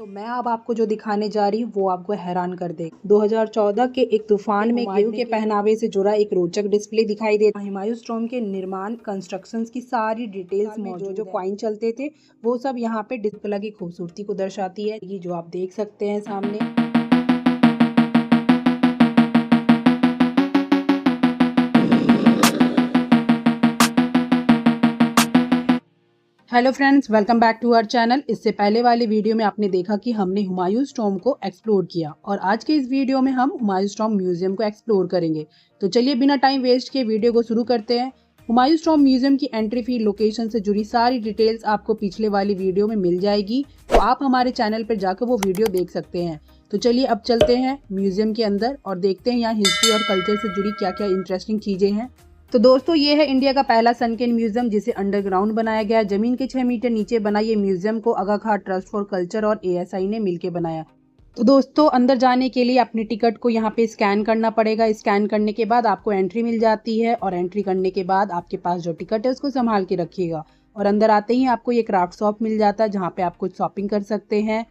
तो मैं अब आपको जो दिखाने जा रही हूँ वो आपको हैरान कर दे। 2014 के एक तूफान में हुमायूं के पहनावे से जुड़ा एक रोचक डिस्प्ले दिखाई देता है। हुमायूं टॉम्ब के निर्माण कंस्ट्रक्शंस की सारी डिटेल्स में जो कॉइन चलते थे वो सब यहाँ पे डिस्प्ले की खूबसूरती को दर्शाती है। ये जो आप देख सकते हैं सामने। Hello friends, welcome back to our channel. इससे पहले वाले वीडियो में आपने देखा कि हमने हुमायूं टॉम्ब को एक्सप्लोर किया और आज के इस वीडियो में हम हुमायूं टॉम्ब म्यूजियम को एक्सप्लोर करेंगे। तो चलिए बिना टाइम वेस्ट किए वीडियो को शुरू करते हैं। हुमायूं टॉम्ब म्यूजियम की एंट्री फी, लोकेशन से जुड़ी सारी डिटेल्स आपको पिछले वाली वीडियो में मिल जाएगी, तो आप हमारे चैनल पर जाकर वो वीडियो देख सकते हैं। तो चलिए अब चलते हैं म्यूजियम के अंदर और देखते हैं यहाँ हिस्ट्री और कल्चर से जुड़ी क्या क्या इंटरेस्टिंग चीजें हैं। तो दोस्तों ये है इंडिया का पहला सनकेन म्यूजियम, जिसे अंडरग्राउंड बनाया गया। जमीन के 6 मीटर नीचे बना ये म्यूजियम को आगा खान ट्रस्ट फॉर कल्चर और ASI ने मिलकर बनाया। तो दोस्तों अंदर जाने के लिए अपनी टिकट को यहाँ पे स्कैन करना पड़ेगा। स्कैन करने के बाद आपको एंट्री मिल जाती है और एंट्री करने के बाद आपके पास जो टिकट है उसको संभाल के रखिएगा। और अंदर आते ही आपको ये क्राफ्ट शॉप मिल जाता है जहाँ पे आप कुछ शॉपिंग कर सकते हैं।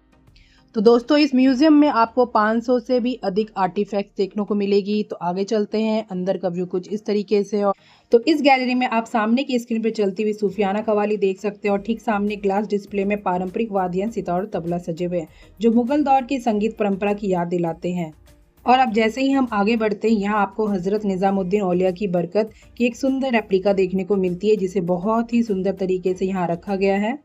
तो दोस्तों इस म्यूजियम में आपको 500 से भी अधिक आर्टिफैक्ट्स देखने को मिलेगी। तो आगे चलते हैं, अंदर का व्यू कुछ इस तरीके से। और तो इस गैलरी में आप सामने की स्क्रीन पर चलती हुई सूफियाना कवाली देख सकते हैं और ठीक सामने ग्लास डिस्प्ले में पारंपरिक वाद्य, सितार और तबला सजे हुए हैं जो मुगल दौर की संगीत परंपरा की याद दिलाते हैं। और अब जैसे ही हम आगे बढ़ते हैं, यहाँ आपको हजरत निजामुद्दीन औलिया की बरकत की एक सुंदर रेप्लिका देखने को मिलती है, जिसे बहुत ही सुंदर तरीके से यहाँ रखा गया है।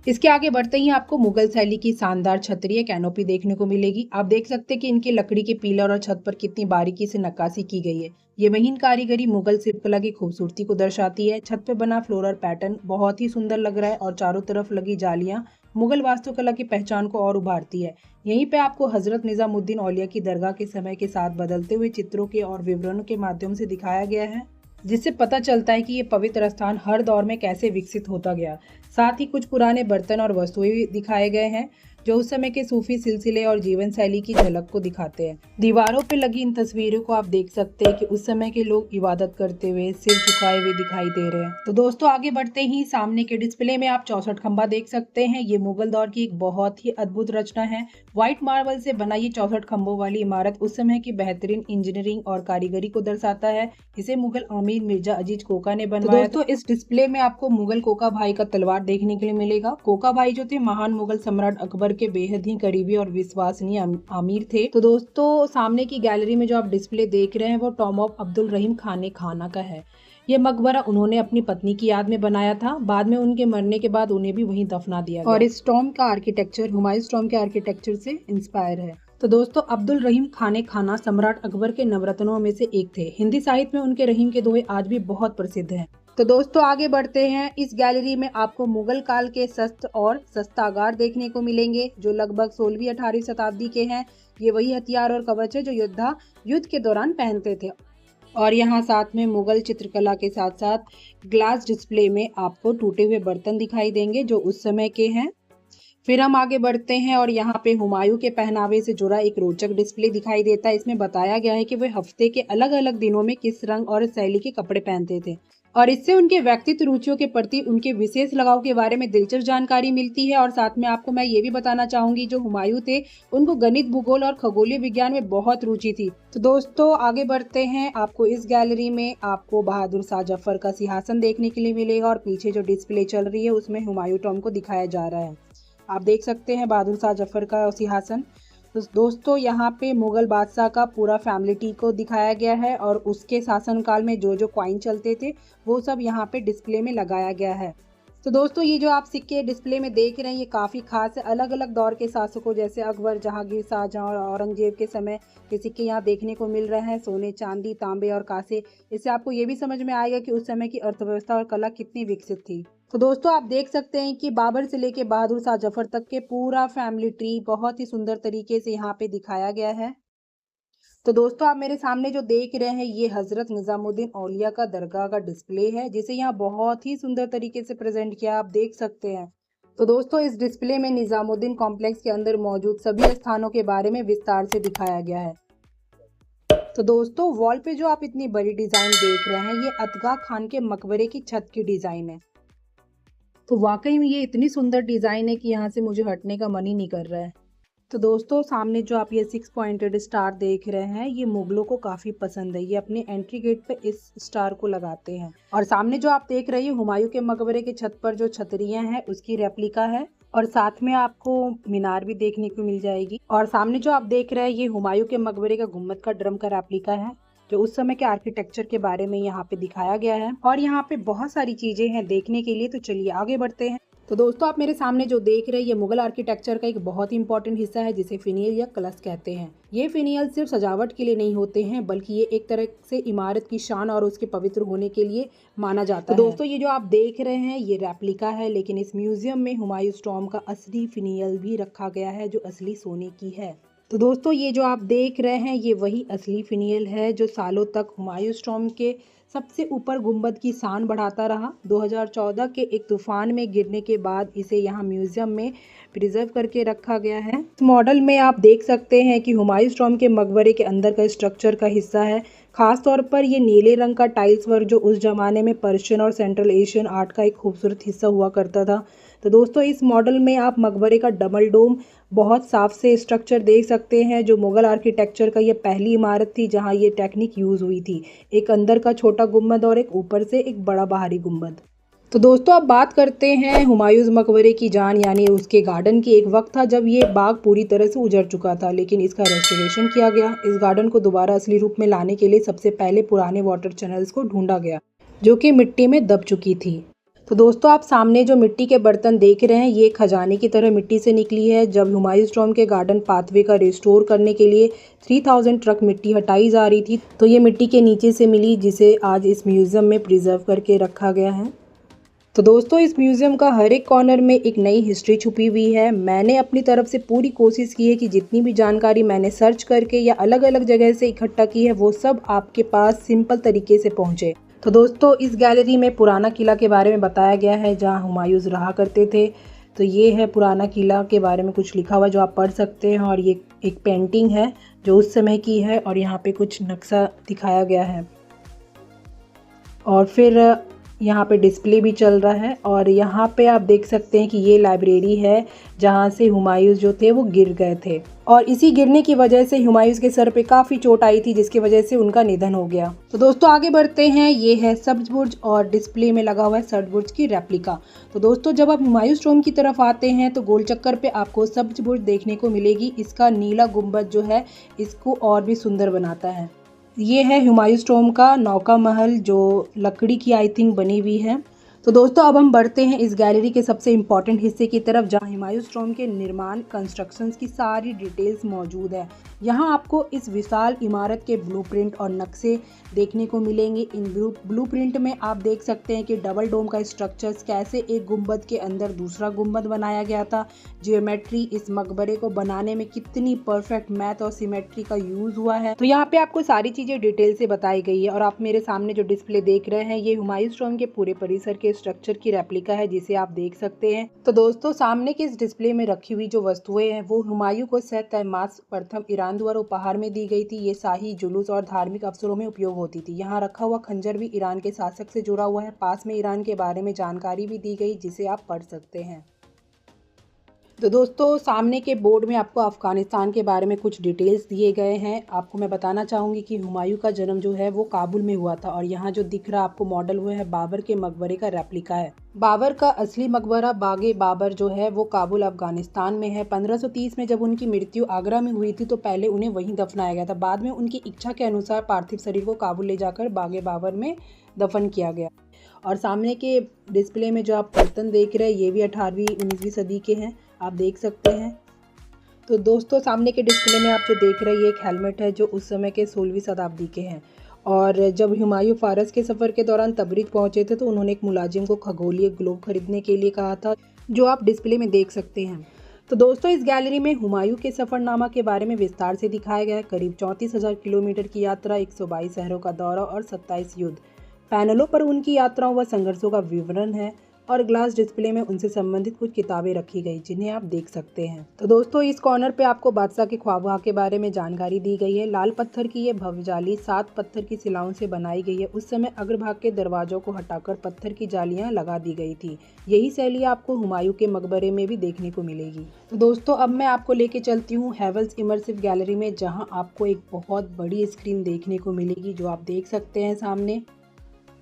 इसके आगे बढ़ते ही आपको मुगल शैली की शानदार छतरी कैनोपी देखने को मिलेगी। आप देख सकते हैं कि इनकी लकड़ी के पिलर और छत पर कितनी बारीकी से नक्काशी की गई है। ये महीन कारीगरी मुगल शिल्पकला की खूबसूरती को दर्शाती है। छत पे बना फ्लोरल पैटर्न बहुत ही सुंदर लग रहा है और चारों तरफ लगी जालियां मुगल वास्तुकला की पहचान को और उभारती है। यहीं पे आपको हजरत निजामुद्दीन औलिया की दरगाह के समय के साथ बदलते हुए चित्रों के और विवरणों के माध्यम से दिखाया गया है, जिससे पता चलता है कि ये पवित्र स्थान हर दौर में कैसे विकसित होता गया। साथ ही कुछ पुराने बर्तन और वस्तुएं भी दिखाए गए हैं जो उस समय के सूफी सिलसिले और जीवन शैली की झलक को दिखाते हैं। दीवारों पर लगी इन तस्वीरों को आप देख सकते हैं कि उस समय के लोग इबादत करते हुए सिर झुकाए हुए दिखाई दे रहे हैं। तो दोस्तों आगे बढ़ते ही सामने के डिस्प्ले में आप 64 खंबा देख सकते हैं। ये मुगल दौर की एक बहुत ही अद्भुत रचना है। व्हाइट मार्बल से बना ये 64 खंभों वाली इमारत उस समय की बेहतरीन इंजीनियरिंग और कारीगरी को दर्शाता है। इसे मुगल आमिर मिर्जा अजीज कोका ने बनवाया। तो इस डिस्प्ले में आपको मुगल कोका भाई का तलवार देखने के लिए मिलेगा। कोका भाई जो थे महान मुगल सम्राट अकबर के बेहद ही करीबी और विश्वसनीय आमिर थे। तो दोस्तों सामने की गैलरी में जो आप डिस्प्ले देख रहे हैं वो टॉम ऑफ अब्दुल रहीम खाने खाना का है। ये मकबरा उन्होंने अपनी पत्नी की याद में बनाया था। बाद में उनके मरने के बाद उन्हें भी वहीं दफना दिया गया। और इस टॉम का आर्किटेक्चर हुमायूं टॉम के आर्किटेक्चर से इंस्पायर है। तो दोस्तों अब्दुल रहीम खाने खाना सम्राट अकबर के नवरत्नों में से एक थे। हिंदी साहित्य में उनके रहीम के दोहे आज भी बहुत प्रसिद्ध हैं। तो दोस्तों आगे बढ़ते हैं। इस गैलरी में आपको मुगल काल के शस्त्र और शस्त्रागार देखने को मिलेंगे जो लगभग 16वीं 18वीं शताब्दी के हैं। ये वही हथियार और कवच है जो योद्धा युद्ध के दौरान पहनते थे। और यहाँ साथ में मुगल चित्रकला के साथ साथ ग्लास डिस्प्ले में आपको टूटे हुए बर्तन दिखाई देंगे जो उस समय के हैं। फिर हम आगे बढ़ते हैं और यहाँ पे हुमायूं के पहनावे से जुड़ा एक रोचक डिस्प्ले दिखाई देता है। इसमें बताया गया है कि वे हफ्ते के अलग अलग दिनों में किस रंग और शैली के कपड़े पहनते थे और इससे उनके व्यक्तित्व रुचियों के प्रति उनके विशेष लगाव के बारे में दिलचस्प जानकारी मिलती है। और साथ में आपको मैं ये भी बताना चाहूंगी जो हुमायूं थे उनको गणित, भूगोल और खगोलीय विज्ञान में बहुत रुचि थी। तो दोस्तों आगे बढ़ते हैं। आपको इस गैलरी में आपको बहादुर शाह जफर का सिंहासन देखने के लिए मिलेगा और पीछे जो डिस्प्ले चल रही है उसमें हुमायूं टॉम्ब को दिखाया जा रहा है। आप देख सकते हैं बहादुर शाह जफर का सिंहासन। तो दोस्तों यहाँ पे मुगल बादशाह का पूरा फैमिली ट्री को दिखाया गया है और उसके शासनकाल में जो जो कॉइन चलते थे वो सब यहाँ पे डिस्प्ले में लगाया गया है। तो दोस्तों ये जो आप सिक्के डिस्प्ले में देख रहे हैं ये काफ़ी खास है। अलग अलग दौर के शासकों जैसे अकबर, जहांगीर, शाहजहां और औरंगजेब के समय के सिक्के यहाँ देखने को मिल रहे हैं। सोने, चांदी, तांबे और कांसे। इससे आपको ये भी समझ में आएगा कि उस समय की अर्थव्यवस्था और कला कितनी विकसित थी। तो दोस्तों आप देख सकते हैं कि बाबर से लेके बहादुर शाह जफर तक के पूरा फैमिली ट्री बहुत ही सुंदर तरीके से यहाँ पे दिखाया गया है। तो दोस्तों आप मेरे सामने जो देख रहे हैं ये हजरत निजामुद्दीन औलिया का दरगाह का डिस्प्ले है जिसे यहाँ बहुत ही सुंदर तरीके से प्रेजेंट किया आप देख सकते हैं। तो दोस्तों इस डिस्प्ले में निजामुद्दीन कॉम्प्लेक्स के अंदर मौजूद सभी स्थानों के बारे में विस्तार से दिखाया गया है। तो दोस्तों वॉल पे जो आप इतनी बड़ी डिजाइन देख रहे हैं ये अतगा खान के मकबरे की छत की डिजाइन है। तो वाकई में ये इतनी सुंदर डिज़ाइन है कि यहाँ से मुझे हटने का मन ही नहीं कर रहा है। तो दोस्तों सामने जो आप ये 6 पॉइंटेड स्टार देख रहे हैं, ये मुगलों को काफ़ी पसंद है। ये अपने एंट्री गेट पे इस स्टार को लगाते हैं। और सामने जो आप देख रहे हैं हुमायूं के मकबरे के छत पर जो छतरियां हैं उसकी रेप्लिका है। और साथ में आपको मीनार भी देखने को मिल जाएगी। और सामने जो आप देख रहे हैं ये हुमायूं के मकबरे का गुम्बद का ड्रम का रेप्लिका है, जो उस समय के आर्किटेक्चर के बारे में यहाँ पे दिखाया गया है। और यहाँ पे बहुत सारी चीजें हैं देखने के लिए, तो चलिए आगे बढ़ते हैं। तो दोस्तों आप मेरे सामने जो देख रहे हैं ये मुगल आर्किटेक्चर का एक बहुत ही इंपॉर्टेंट हिस्सा है, जिसे फिनियल या कलश कहते हैं। ये फिनियल सिर्फ सजावट के लिए नहीं होते हैं, बल्कि ये एक तरह से इमारत की शान और उसके पवित्र होने के लिए माना जाता है। दोस्तों ये जो आप देख रहे हैं ये रेप्लिका है, लेकिन इस म्यूजियम में हुमायूं टॉम्ब का असली फिनियल भी रखा गया है, जो असली सोने की है। तो दोस्तों ये जो आप देख रहे हैं ये वही असली फिनियल है, जो सालों तक हुमायूं टॉम्ब के सबसे ऊपर गुंबद की शान बढ़ाता रहा। 2014 के एक तूफान में गिरने के बाद इसे यहाँ म्यूजियम में प्रिजर्व करके रखा गया है। इस मॉडल में आप देख सकते हैं कि हुमायूं टॉम्ब के मकबरे के अंदर का स्ट्रक्चर का हिस्सा है। खास तौर पर ये नीले रंग का टाइल्स वर्क, जो उस जमाने में पर्शियन और सेंट्रल एशियन आर्ट का एक खूबसूरत हिस्सा हुआ करता था। तो दोस्तों इस मॉडल में आप मकबरे का डबल डोम बहुत साफ से स्ट्रक्चर देख सकते हैं, जो मुगल आर्किटेक्चर का ये पहली इमारत थी जहां ये टेक्निक यूज़ हुई थी। एक अंदर का छोटा गुंबद और एक ऊपर से एक बड़ा बाहरी गुंबद। तो दोस्तों अब बात करते हैं हुमायूं मकबरे की जान यानी उसके गार्डन की। एक वक्त था जब ये बाग पूरी तरह से उजड़ चुका था, लेकिन इसका रेस्टोरेशन किया गया। इस गार्डन को दोबारा असली रूप में लाने के लिए सबसे पहले पुराने वाटर चैनल्स को ढूंढा गया, जो कि मिट्टी में दब चुकी थी। तो दोस्तों आप सामने जो मिट्टी के बर्तन देख रहे हैं ये खजाने की तरह मिट्टी से निकली है। जब हुमायूं टॉम्ब के गार्डन पाथवे का रिस्टोर करने के लिए 3000 ट्रक मिट्टी हटाई जा रही थी, तो ये मिट्टी के नीचे से मिली, जिसे आज इस म्यूजियम में प्रिजर्व करके रखा गया है। तो दोस्तों इस म्यूजियम का हर एक कॉर्नर में एक नई हिस्ट्री छुपी हुई है। मैंने अपनी तरफ से पूरी कोशिश की है कि जितनी भी जानकारी मैंने सर्च करके या अलग अलग जगह से इकट्ठा की है वो सब आपके पास सिंपल तरीके से पहुंचे। तो दोस्तों इस गैलरी में पुराना किला के बारे में बताया गया है, जहां हुमायूं रहा करते थे। तो ये है पुराना किला के बारे में कुछ लिखा हुआ जो आप पढ़ सकते हैं। और ये एक पेंटिंग है जो उस समय की है, और यहाँ पे कुछ नक्शा दिखाया गया है। और फिर यहाँ पे डिस्प्ले भी चल रहा है। और यहाँ पे आप देख सकते हैं कि ये लाइब्रेरी है जहाँ से हुमायूं जो थे वो गिर गए थे, और इसी गिरने की वजह से हुमायूं के सर पे काफ़ी चोट आई थी, जिसकी वजह से उनका निधन हो गया। तो दोस्तों आगे बढ़ते हैं। ये है सब्ज बुर्ज, और डिस्प्ले में लगा हुआ है सब्ज बुर्ज की रेप्लिका। तो दोस्तों जब आप हुमायूं टॉम्ब की तरफ आते हैं तो गोल चक्कर पे आपको सब्ज बुर्ज देखने को मिलेगी। इसका नीला गुंबद जो है इसको और भी सुंदर बनाता है। ये है हुमायूं टॉम्ब का नौका महल, जो लकड़ी की आई थिंक बनी हुई है। तो दोस्तों अब हम बढ़ते हैं इस गैलरी के सबसे इम्पॉर्टेंट हिस्से की तरफ, जहां हुमायूं टॉम्ब के निर्माण कंस्ट्रक्शंस की सारी डिटेल्स मौजूद है। यहां आपको इस विशाल इमारत के ब्लूप्रिंट और नक्शे देखने को मिलेंगे। इन ब्लूप्रिंट में आप देख सकते हैं कि डबल डोम का स्ट्रक्चर्स कैसे एक गुंबद के अंदर दूसरा गुंबद बनाया गया था। जियोमेट्री इस मकबरे को बनाने में कितनी परफेक्ट मैथ और सिमेट्री का यूज हुआ है। तो यहाँ पे आपको सारी चीजें डिटेल से बताई गई है। और आप मेरे सामने जो डिस्प्ले देख रहे हैं ये हुमायूं टॉम्ब के पूरे परिसर के स्ट्रक्चर की रेप्लिका है, जिसे आप देख सकते हैं। तो दोस्तों सामने के इस डिस्प्ले में रखी हुई जो वस्तुएं हैं वो हुमायूं को सैयद तहमास्प प्रथम ईरान द्वारा उपहार में दी गई थी। ये शाही जुलूस और धार्मिक अवसरों में उपयोग होती थी। यहाँ रखा हुआ खंजर भी ईरान के शासक से जुड़ा हुआ है। पास में ईरान के बारे में जानकारी भी दी गई, जिसे आप पढ़ सकते हैं। तो दोस्तों सामने के बोर्ड में आपको अफगानिस्तान के बारे में कुछ डिटेल्स दिए गए हैं। आपको मैं बताना चाहूँगी कि हुमायूं का जन्म जो है वो काबुल में हुआ था, और यहाँ जो दिख रहा आपको मॉडल हुआ है बाबर के मकबरे का रेप्लिका है। बाबर का असली मकबरा बागे बाबर जो है वो काबुल अफगानिस्तान में है। 1530 में जब उनकी मृत्यु आगरा में हुई थी तो पहले उन्हें वहीं दफनाया गया था। बाद में उनकी इच्छा के अनुसार पार्थिव शरीर को काबुल ले जाकर बागे बाबर में दफन किया गया। और सामने के डिस्प्ले में जो आप बर्तन देख रहे हैं ये भी 18वीं 19वीं सदी के हैं, आप देख सकते हैं। तो दोस्तों सामने के डिस्प्ले में आप जो देख रहे हैं ये एक हेलमेट है, जो उस समय के 16वीं शताब्दी के हैं। और जब हुमायूं फारस के सफ़र के दौरान तबरीज पहुंचे थे तो उन्होंने एक मुलाजिम को खगोलीय ग्लोब खरीदने के लिए कहा था, जो आप डिस्प्ले में देख सकते हैं। तो दोस्तों इस गैलरी में हुमायूं के सफ़रनामा के बारे में विस्तार से दिखाया गया है। करीब 34,000 किलोमीटर की यात्रा, 122 शहरों का दौरा और 27 युद्ध। पैनलों पर उनकी यात्राओं व संघर्षों का विवरण है। और ग्लास डिस्प्ले में उनसे संबंधित कुछ किताबें रखी गई जिन्हें आप देख सकते हैं। तो दोस्तों इस कॉर्नर पे आपको बादशाह के ख्वाबगह के बारे में जानकारी दी गई है। लाल पत्थर की ये भव्य जाली 7 पत्थर की शिलाओं से बनाई गई है। उस समय अग्रभाग के दरवाजों को हटाकर पत्थर की जालियां लगा दी गई थी। यही शैली आपको हुमायूं के मकबरे में भी देखने को मिलेगी। तो दोस्तों अब मैं आपको लेके चलती हूँ हेवल्स इमर्सिव गैलरी में, जहाँ आपको एक बहुत बड़ी स्क्रीन देखने को मिलेगी जो आप देख सकते हैं सामने।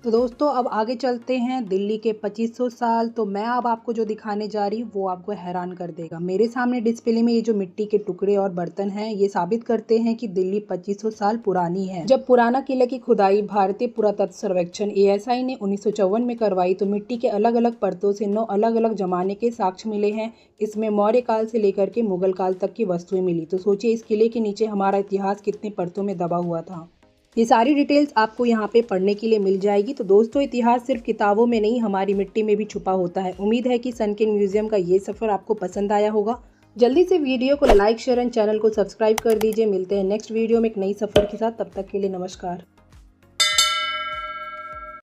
तो दोस्तों अब आगे चलते हैं दिल्ली के 2500 साल। तो मैं अब आपको जो दिखाने जा रही हूँ वो आपको हैरान कर देगा। मेरे सामने डिस्प्ले में ये जो मिट्टी के टुकड़े और बर्तन हैं ये साबित करते हैं कि दिल्ली 2500 साल पुरानी है। जब पुराना किले की खुदाई भारतीय पुरातत्व सर्वेक्षण ASI ने 1954 में करवाई तो मिट्टी के अलग अलग परतों से 9 अलग अलग जमाने के साक्ष्य मिले हैं। इसमें मौर्य काल से लेकर के मुगल काल तक की वस्तुएं मिली। तो सोचिए इस किले के नीचे हमारा इतिहास कितनी परतों में दबा हुआ था। ये सारी डिटेल्स आपको यहाँ पे पढ़ने के लिए मिल जाएगी। तो दोस्तों इतिहास सिर्फ किताबों में नहीं हमारी मिट्टी में भी छुपा होता है। उम्मीद है कि सनकेन म्यूजियम का ये सफ़र आपको पसंद आया होगा। जल्दी से वीडियो को लाइक शेयर एंड चैनल को सब्सक्राइब कर दीजिए। मिलते हैं नेक्स्ट वीडियो में एक नई सफ़र के साथ। तब तक के लिए नमस्कार।